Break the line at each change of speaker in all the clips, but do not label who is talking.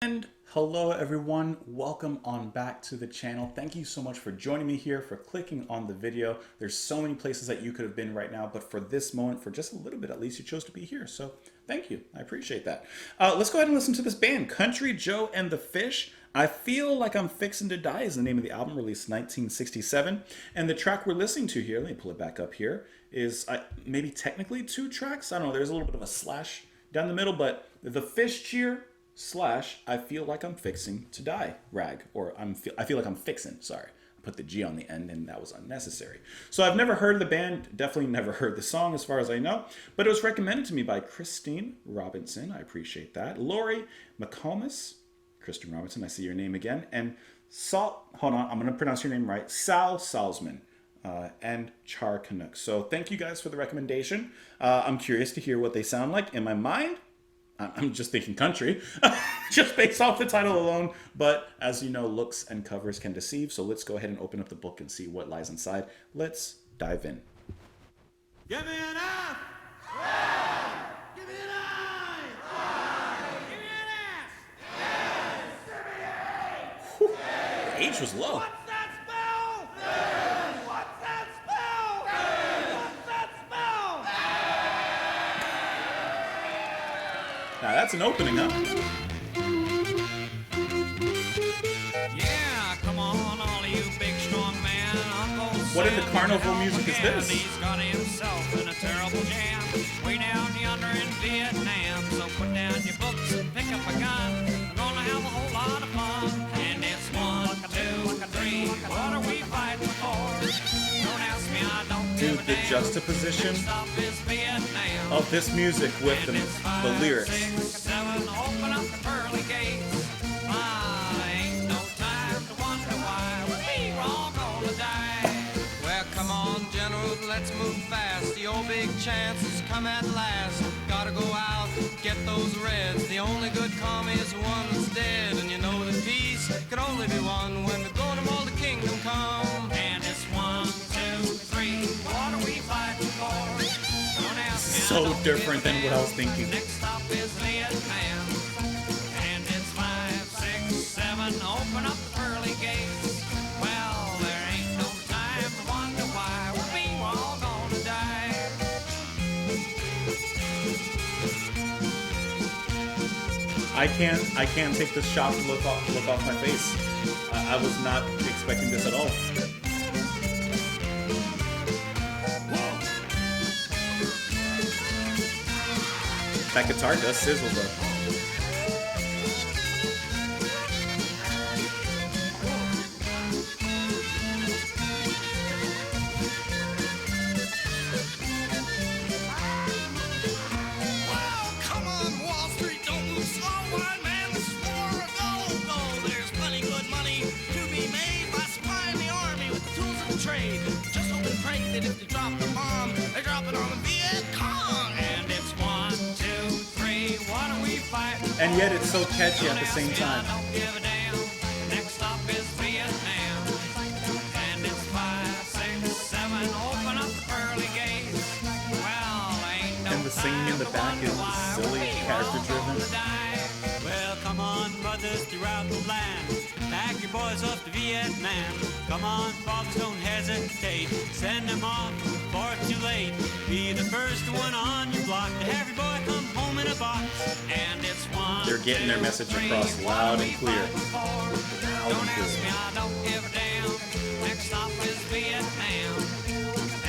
And hello everyone, welcome on back to the channel. Thank you so much for joining me here, for clicking on the video. There's so many places that you could have been right now, but for this moment, for just a little bit at least, you chose to be here. So thank you, I appreciate that. Let's go ahead and listen to this band, Country Joe and the Fish. I Feel Like I'm Fixin' to Die is the name of the album, released 1967. And the track we're listening to here, let me pull it back up here, is maybe technically 2 tracks. I don't know, there's a little bit of a slash down the middle, but the Fish Cheer / I Feel Like I'm Fixing to Die rag, or I feel like I'm fixin', sorry. I put the G on the end and that was unnecessary. So I've never heard of the band, definitely never heard the song as far as I know, but it was recommended to me by Christine Robinson. I appreciate that. Lori McComas, Kristen Robinson, I see your name again, and hold on, I'm going to pronounce your name right, Sal Salzman. And Char Canuck. So thank you guys for the recommendation. I'm curious to hear what they sound like. In my mind, I'm just thinking country, just based off the title alone. But as you know, looks and covers can deceive. So let's go ahead and open up the book and see what lies inside. Let's dive in.
Give me an F! Yeah! Give me an I! Give me an S! Yes! Give me an A!
The H was low.
What's that spell? Yes! What's that spell? Yes! What's that spell?
Now that's an opening, huh?
Yeah, come on, all of you big strong men. Uncle
What in the
Sam
carnival
help
music is
again.
this?
He's got himself in a terrible jam. Way down yonder in Vietnam. So put down your books and pick up a gun. We're gonna have a whole lot of fun. And it's 1, 2, 3. What are we fighting for? Don't ask me, I don't
Dude,
give a
the
damn.
juxtaposition
Next stop is Vietnam.
of this music with
And it's
the
5,
lyrics.
6, 7, open up the pearly gates. Ain't no time to wonder why we're all gonna die.
Well, come on, General, let's move fast. The old big chance has come at last. Gotta go out, get those reds. The only good commie is the one that's dead. And you know that peace can only be won when the golden wall of the kingdom come.
And it's 1, 2, 3. What are we fighting for? Don't ask me, I
So
don't
different
give a
than what I was
damn.
thinking.
Next stop is Vietnam. And it's 5, 6, 7. Open up the pearly gates. Well, there ain't no time to wonder why we're all gonna die.
I can't take this shocked look off my face. I was not expecting this at all. That guitar does sizzle though.
Well, come on, Wall Street, don't move slow, wide man. This is war or go. There's plenty good money to be made by supplying the army with the tools of the trade. Just hope and pray that if they drop the bomb, they drop it on the Viet Cong.
And it's 1, 2, 3. What are we fighting for?
And yet it's so catchy at the
Don't
same
ask me,
time.
I don't give a damn. Next stop is Vietnam. And it's 5, 6, 7. Open up the pearly gates. Well, ain't no
And the singing in the back is silly, character-driven.
Well, come on, brothers throughout the land. Pack your boys off to Vietnam. Come on, fathers, don't hesitate. Send them off before it's too late. Be the first one on your block to have your boy come home in a box.
And it's 1,
They're getting their
2,
message
3.
across
What
loud
are
and
we
clear.
fighting for? Don't ask me, I don't give a damn. Next stop is Vietnam.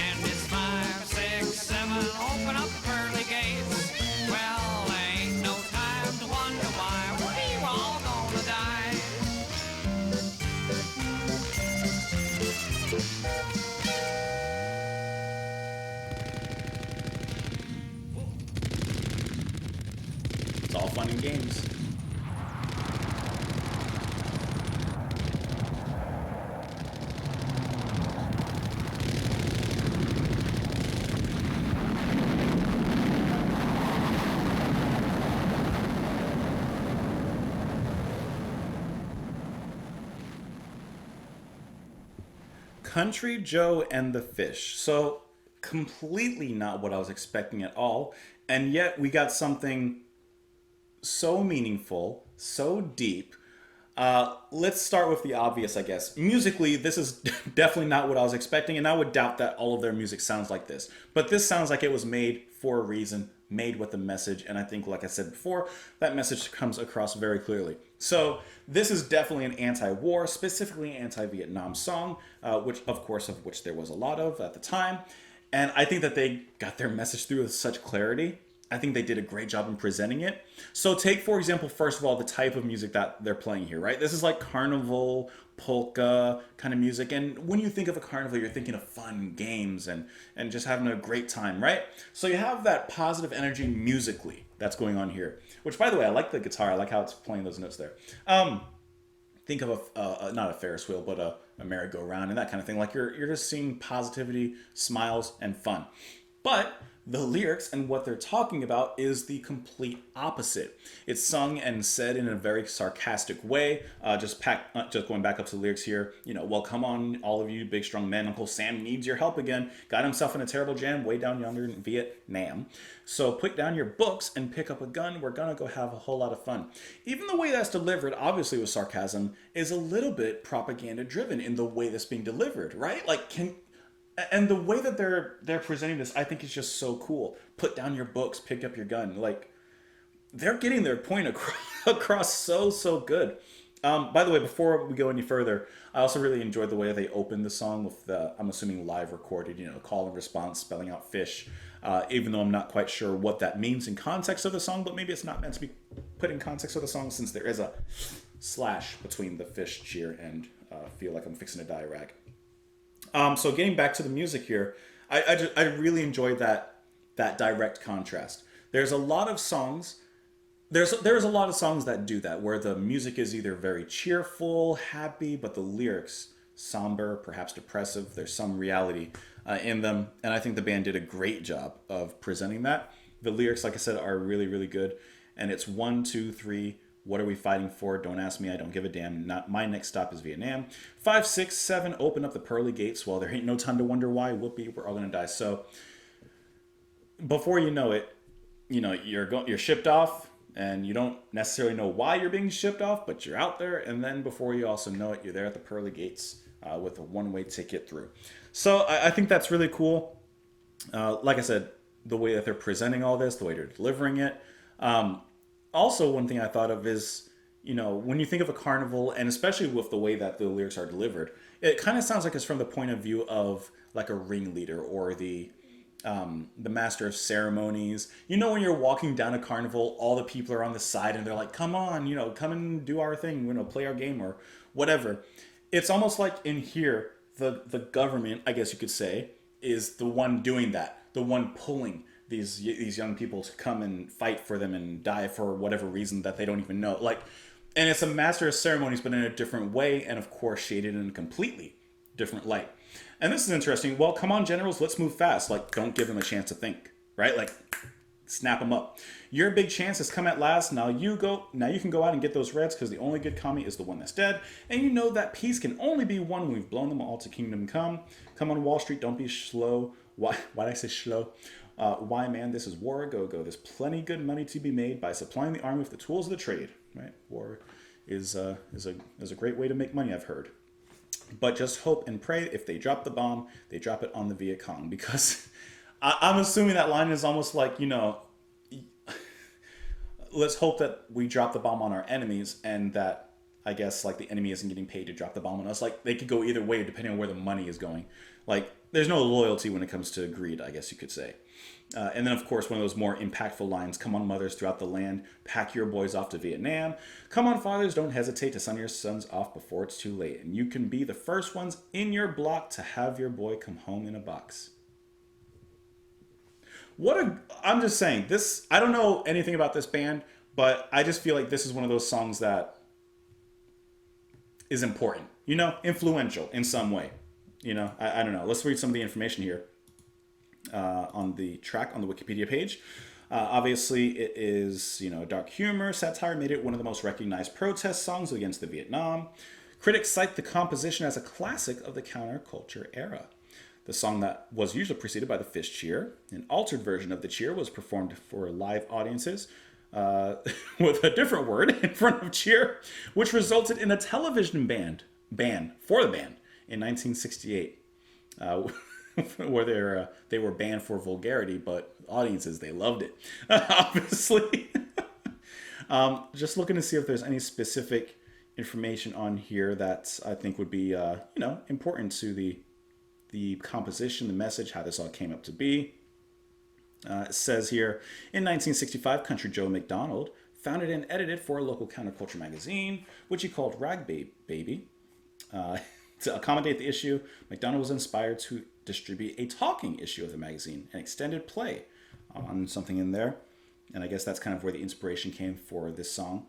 And it's 5, 6, 7. Open up the pearly gates. Well, ain't no time to wonder why we're all gonna die.
It's all fun and games. Country Joe and the Fish. So completely not what I was expecting at all. And yet we got something so meaningful, so deep. Let's start with the obvious, I guess. Musically, this is definitely not what I was expecting, and I would doubt that all of their music sounds like this. But this sounds like it was made for a reason, made with a message, and I think, like I said before, that message comes across very clearly. So this is definitely an anti-war, specifically anti-Vietnam song, which there was a lot of at the time. And I think that they got their message through with such clarity. I think they did a great job in presenting it. So take, for example, first of all, the type of music that they're playing here, right? This is like carnival, polka kind of music. And when you think of a carnival, you're thinking of fun games and just having a great time, right? So you have that positive energy musically that's going on here. Which, by the way, I like the guitar. I like how it's playing those notes there. Think of not a Ferris wheel, but a merry-go-round and that kind of thing. Like you're just seeing positivity, smiles, and fun. But the lyrics and what they're talking about is the complete opposite. It's sung and said in a very sarcastic way. Just going back up to the lyrics here. Well, come on, all of you big strong men. Uncle Sam needs your help again. Got himself in a terrible jam way down yonder in Vietnam. So put down your books and pick up a gun. We're gonna go have a whole lot of fun. Even the way that's delivered, obviously with sarcasm, is a little bit propaganda driven in the way that's being delivered, right? And the way that they're presenting this, I think, is just so cool. Put down your books, pick up your gun. Like, they're getting their point across so good. By the way, before we go any further, I also really enjoyed the way they opened the song with the, I'm assuming, live recorded, call and response, spelling out fish. Even though I'm not quite sure what that means in context of the song, but maybe it's not meant to be put in context of the song since there is a slash between the fish cheer and feel like I'm fixing to die rag. So getting back to the music here, I really enjoyed that direct contrast. There's a lot of songs. There's a lot of songs that do that, where the music is either very cheerful, happy, but the lyrics somber, perhaps depressive. There's some reality in them, and I think the band did a great job of presenting that. The lyrics, like I said, are really, really good, and it's 1, 2, 3. What are we fighting for? Don't ask me. I don't give a damn. Not my next stop is Vietnam. 5, 6, 7. Open up the pearly gates. Well, there ain't no time to wonder why. Whoopee, we're all gonna die. So before you know it, you're shipped off, and you don't necessarily know why you're being shipped off, but you're out there, and then before you also know it, you're there at the pearly gates with a one-way ticket through. So I think that's really cool. Like I said, the way that they're presenting all this, the way they're delivering it. Also, one thing I thought of is, when you think of a carnival, and especially with the way that the lyrics are delivered, it kind of sounds like it's from the point of view of like a ringleader or the master of ceremonies. When you're walking down a carnival, all the people are on the side and they're like, come on, come and do our thing, play our game or whatever. It's almost like in here, the government, I guess you could say, is the one doing that, the one pulling these young people to come and fight for them and die for whatever reason that they don't even know. And it's a master of ceremonies, but in a different way, and of course shaded in a completely different light. And this is interesting. Well, come on, generals, let's move fast. Don't give them a chance to think, right? Snap them up. Your big chance has come at last. Now you can go out and get those reds, because the only good commie is the one that's dead. And you know that peace can only be won when we've blown them all to kingdom come. Come on, Wall Street, don't be slow. Why did I say slow? Why, man, this is war, go. There's plenty good money to be made by supplying the army with the tools of the trade, right? War is a great way to make money, I've heard. But just hope and pray if they drop the bomb, they drop it on the Viet Cong, because I'm assuming that line is almost like, let's hope that we drop the bomb on our enemies, and that, I guess, the enemy isn't getting paid to drop the bomb on us. They could go either way depending on where the money is going. There's no loyalty when it comes to greed, I guess you could say. And then, of course, one of those more impactful lines, come on, mothers throughout the land, pack your boys off to Vietnam. Come on, fathers, don't hesitate to send your sons off before it's too late. And you can be the first ones in your block to have your boy come home in a box. I'm just saying, I don't know anything about this band, but I just feel like this is one of those songs that is important, influential in some way. I don't know. Let's read some of the information here on the track on the Wikipedia page. Obviously, it is, dark humor, satire made it one of the most recognized protest songs against the Vietnam. Critics cite the composition as a classic of the counterculture era. The song that was usually preceded by the Fish Cheer. An altered version of the cheer was performed for live audiences with a different word in front of cheer, which resulted in a television ban for the band in 1968, where they were banned for vulgarity, but audiences, they loved it, obviously. Just looking to see if there's any specific information on here that I think would be, important to the composition, the message, how this all came up to be. It says here, in 1965, Country Joe McDonald founded and edited for a local counterculture magazine, which he called Rag Baby. To accommodate the issue, McDonald was inspired to distribute a talking issue of the magazine, an extended play on something in there. And I guess that's kind of where the inspiration came for this song.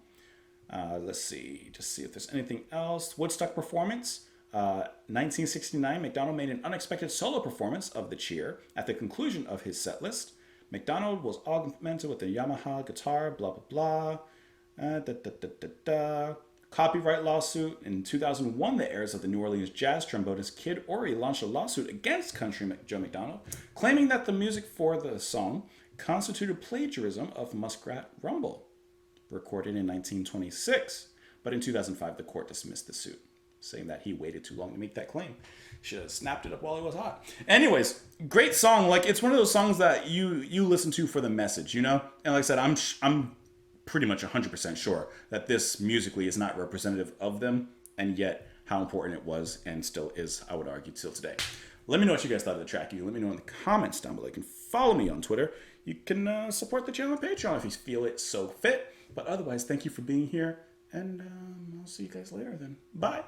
Let's see, just see if there's anything else. Woodstock performance. 1969, McDonald made an unexpected solo performance of The Cheer at the conclusion of his set list. McDonald was augmented with a Yamaha guitar, blah, blah, blah. Copyright lawsuit. In 2001, the heirs of the New Orleans jazz trombonist Kid Ory launched a lawsuit against Country Joe McDonald, claiming that the music for the song constituted plagiarism of Muskrat Rumble, recorded in 1926. But in 2005, the court dismissed the suit, saying that he waited too long to make that claim. Should have snapped it up while it was hot. Anyways, great song. Like, it's one of those songs that you listen to for the message, And like I said, I'm pretty much 100% sure that this musically is not representative of them, and yet how important it was and still is, I would argue, till today. Let me know what you guys thought of the track. You can let me know in the comments down below. You can follow me on Twitter. You can support the channel on Patreon if you feel it so fit. But otherwise, thank you for being here, and I'll see you guys later then. Bye.